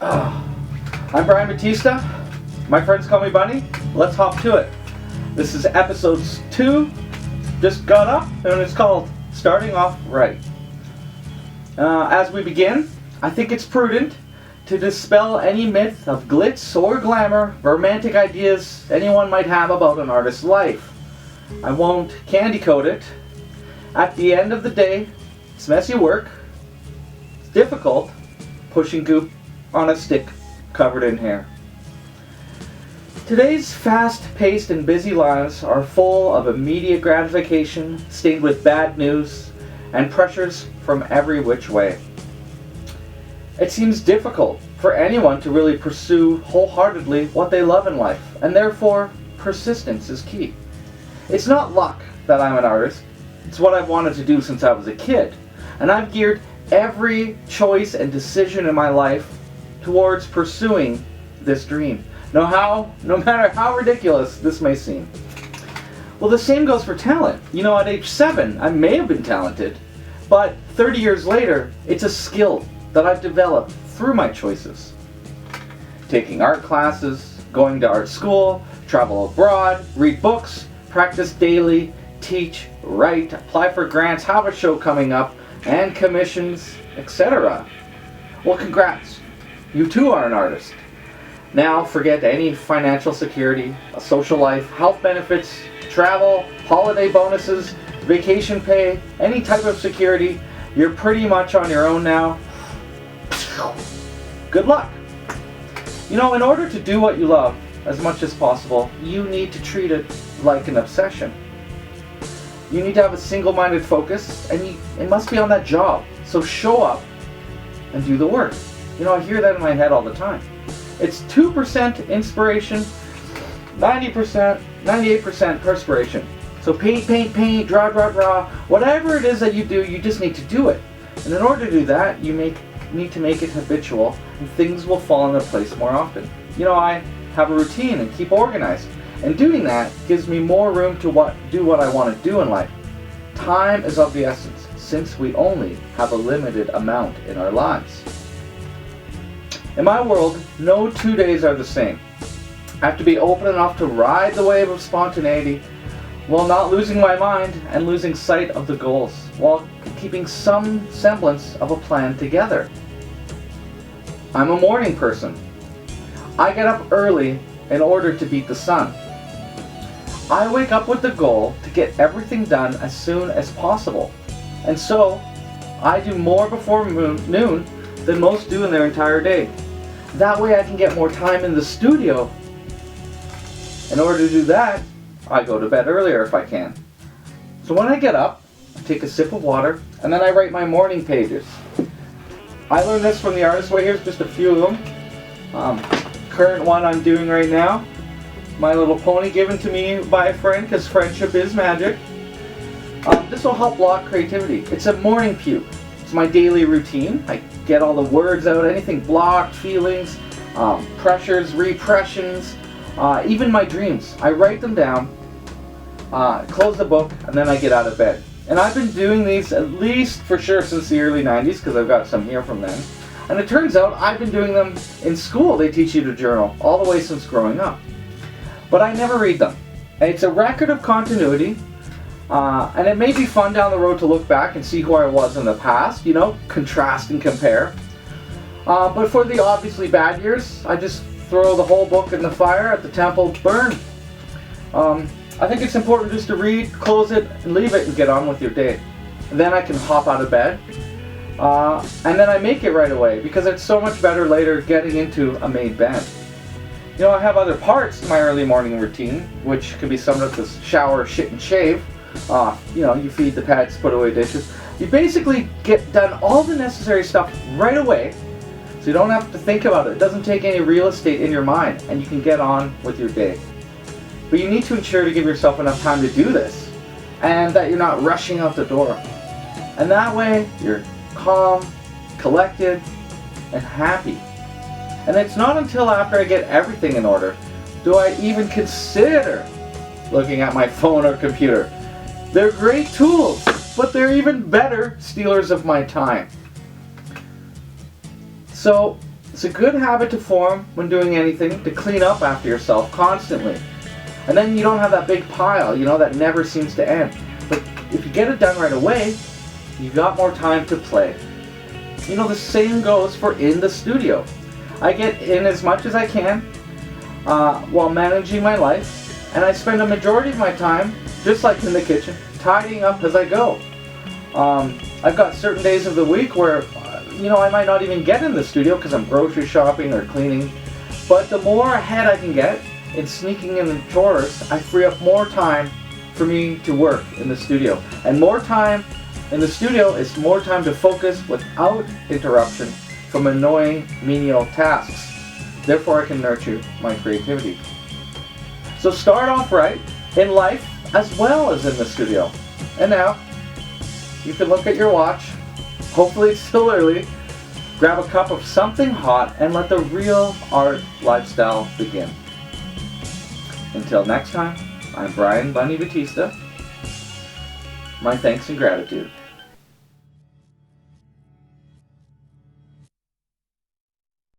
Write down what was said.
I'm Brian Batista. My friends call me Bunny. Let's hop to it. This is episode 2. Just got up, and it's called Starting Off Right. As we begin, I think it's prudent to dispel any myth of glitz or glamour, romantic ideas anyone might have about an artist's life. I won't candy coat it. At the end of the day, it's messy work. It's difficult pushing goop on a stick covered in hair. Today's fast-paced and busy lives are full of immediate gratification, stained with bad news, and pressures from every which way. It seems difficult for anyone to really pursue wholeheartedly what they love in life, and therefore persistence is key. It's not luck that I'm an artist. It's what I've wanted to do since I was a kid, and I've geared every choice and decision in my life towards pursuing this dream, no matter how ridiculous this may seem. Well, the same goes for talent. At age 7, I may have been talented, but 30 years later, it's a skill that I've developed through my choices. Taking art classes, going to art school, travel abroad, read books, practice daily, teach, write, apply for grants, have a show coming up, and commissions, etc. Well, congrats. You too are an artist. Now forget any financial security, a social life, health benefits, travel, holiday bonuses, vacation pay, any type of security. You're pretty much on your own now. Good luck. In order to do what you love as much as possible, you need to treat it like an obsession. You need to have a single-minded focus, and it must be on that job. So show up and do the work. I hear that in my head all the time. It's 2% inspiration, 98% perspiration. So paint, draw. Whatever it is that you do, you just need to do it. And in order to do that, you need to make it habitual, and things will fall into place more often. I have a routine and keep organized. And doing that gives me more room to do what I want to do in life. Time is of the essence, since we only have a limited amount in our lives. In my world, no 2 days are the same. I have to be open enough to ride the wave of spontaneity while not losing my mind and losing sight of the goals, while keeping some semblance of a plan together. I'm a morning person. I get up early in order to beat the sun. I wake up with the goal to get everything done as soon as possible. And so, I do more before noon than most do in their entire day. That way I can get more time in the studio. In order to do that, I go to bed earlier if I can. So when I get up, I take a sip of water, and then I write my morning pages. I learned this from the Artist Way. Here's just a few of them. Current one I'm doing right now. My Little Pony, given to me by a friend, because friendship is magic. This will help block creativity. It's a morning puke. It's my daily routine. I get all the words out, anything blocked, feelings, pressures, repressions, even my dreams. I write them down, close the book, and then I get out of bed. And I've been doing these at least for sure since the early 90s, because I've got some here from then. And it turns out I've been doing them in school. They teach you to journal all the way since growing up. But I never read them. And it's a record of continuity, and it may be fun down the road to look back and see who I was in the past, contrast and compare. But for the obviously bad years, I just throw the whole book in the fire, at the temple, burn. I think it's important just to read, close it, and leave it, and get on with your day. And then I can hop out of bed, and then I make it right away, because it's so much better later getting into a made bed. I have other parts to my early morning routine, which can be summed up as shower, shit, and shave. You feed the pets, put away dishes. You basically get done all the necessary stuff right away, so you don't have to think about it. It doesn't take any real estate in your mind, and you can get on with your day. But you need to ensure to give yourself enough time to do this, and that you're not rushing out the door. And that way, you're calm, collected, and happy. And it's not until after I get everything in order do I even consider looking at my phone or computer. They're great tools, but they're even better stealers of my time. So It's a good habit to form when doing anything, to clean up after yourself constantly. And then you don't have that big pile, that never seems to end. But if you get it done right away, you got more time to play. The same goes for in the studio. I get in as much as I can while managing my life, and I spend a majority of my time, just like in the kitchen, tidying up as I go. I've got certain days of the week where I might not even get in the studio because I'm grocery shopping or cleaning. But the more ahead I can get in sneaking in the chores, I free up more time for me to work in the studio. And more time in the studio is more time to focus without interruption from annoying menial tasks. Therefore, I can nurture my creativity. So start off right in life as well as in the studio. And now, you can look at your watch. Hopefully it's still early. Grab a cup of something hot and let the real art lifestyle begin. Until next time, I'm Brian Bunny Batista. My thanks and gratitude.